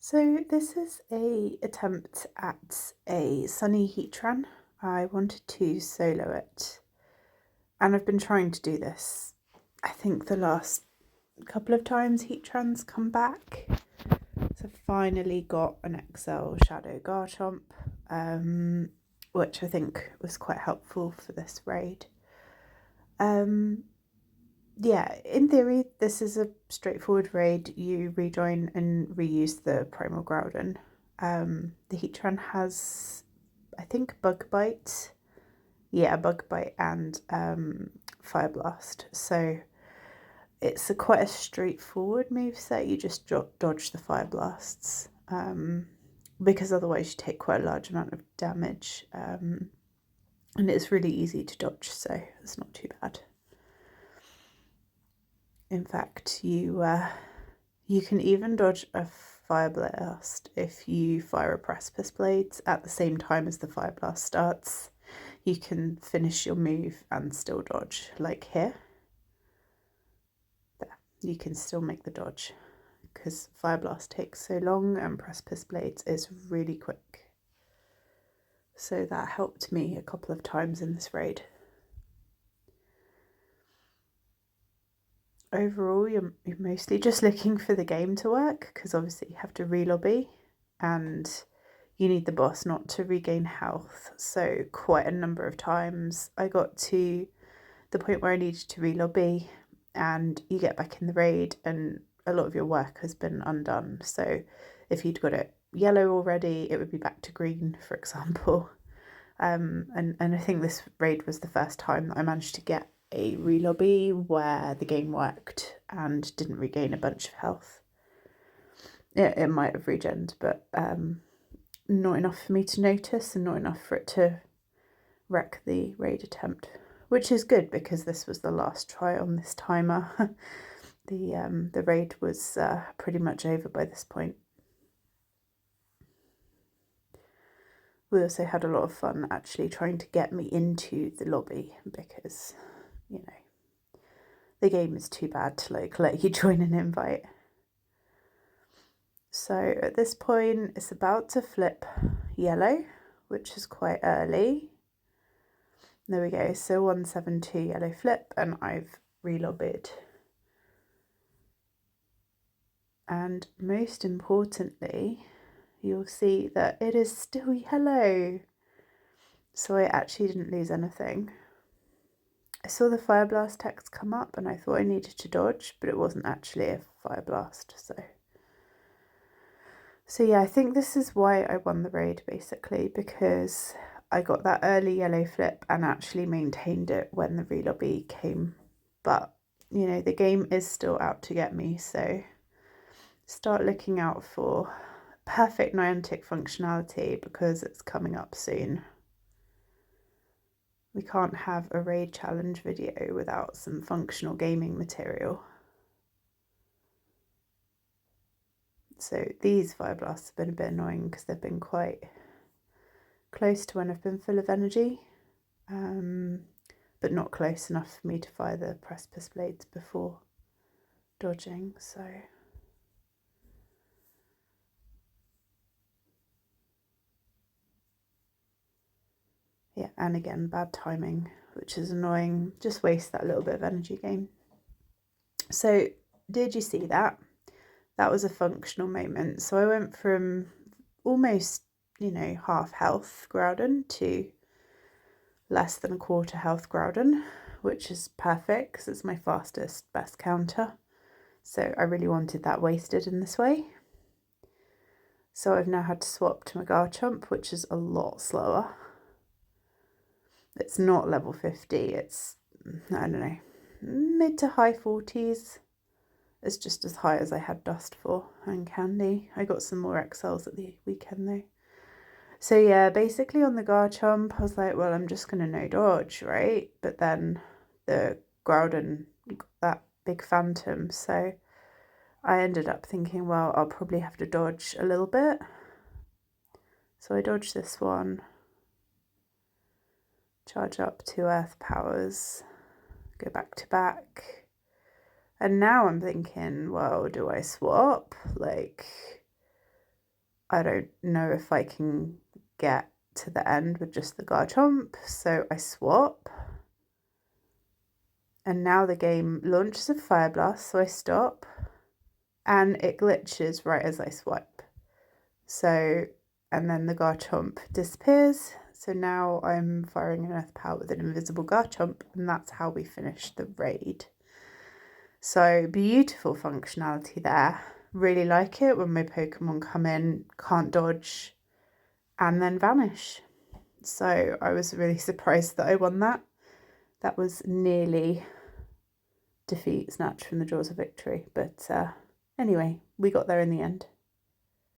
So this is a attempt at a sunny Heatran. I wanted to solo it, and I've been trying to do this. I think the last couple of times Heatran's come back. So I've finally got an XL Shadow Garchomp, which I think was quite helpful for this raid. Yeah, in theory, this is a straightforward raid. You rejoin and reuse the Primal Groudon. The Heatran has, I think, Bug Bite. Yeah, Bug Bite and Fire Blast. So it's quite a straightforward moveset. You just dodge the Fire Blasts. Because otherwise you take quite a large amount of damage. And it's really easy to dodge, so it's not too bad. In fact, you can even dodge a Fire Blast if you fire a Precipice Blades at the same time as the Fire Blast starts. You can finish your move and still dodge, like here. There, you can still make the dodge because Fire Blast takes so long and Precipice Blades is really quick. So that helped me a couple of times in this raid. Overall, you're mostly just looking for the game to work because obviously you have to relobby and you need the boss not to regain health. So quite a number of times I got to the point where I needed to relobby and you get back in the raid and a lot of your work has been undone. So if you'd got it yellow already, it would be back to green, for example. And I think this raid was the first time that I managed to get a relobby where the game worked and didn't regain a bunch of health. It might have regened, but not enough for me to notice and not enough for it to wreck the raid attempt, which is good because this was the last try on this timer. The raid was pretty much over by this point. We also had a lot of fun actually trying to get me into the lobby because, you know, the game is too bad to let you join an invite. So at this point it's about to flip yellow, which is quite early. There we go, so 172 yellow flip and I've relobbied. And most importantly, you'll see that it is still yellow. So I actually didn't lose anything. I saw the Fire Blast text come up and I thought I needed to dodge, but it wasn't actually a Fire Blast, So yeah, I think this is why I won the raid basically, because I got that early yellow flip and actually maintained it when the relobby came. But, you know, the game is still out to get me, so start looking out for perfect Niantic functionality because it's coming up soon. We can't have a raid challenge video without some functional gaming material. So these Fire Blasts have been a bit annoying because they've been quite close to when I've been full of energy, but not close enough for me to fire the Precipice Blades before dodging, so... Yeah, and again, bad timing, which is annoying. Just waste that little bit of energy gain. So, did you see that? That was a functional moment. So I went from almost, you know, half health Groudon to less than a quarter health Groudon, which is perfect because it's my fastest best counter. So I really wanted that wasted in this way. So I've now had to swap to my Garchomp, which is a lot slower. It's not level 50, it's, I don't know, mid to high 40s. It's just as high as I had Dust for and Candy. I got some more XLs at the weekend though. So yeah, basically on the Garchomp, I was like, well, I'm just going to no dodge, right? But then the Groudon got that big phantom, so I ended up thinking, well, I'll probably have to dodge a little bit. So I dodged this one. Charge up 2 Earth Powers, go back to back. And now I'm thinking, well, do I swap? Like, I don't know if I can get to the end with just the Garchomp, so I swap. And now the game launches a Fire Blast, so I stop. And it glitches right as I swipe. So, and then the Garchomp disappears. So now I'm firing an Earth Power with an invisible Garchomp, and that's how we finish the raid. So beautiful functionality there. Really like it when my Pokemon come in, can't dodge, and then vanish. So I was really surprised that I won that. That was nearly defeat snatched from the jaws of victory. But anyway, we got there in the end.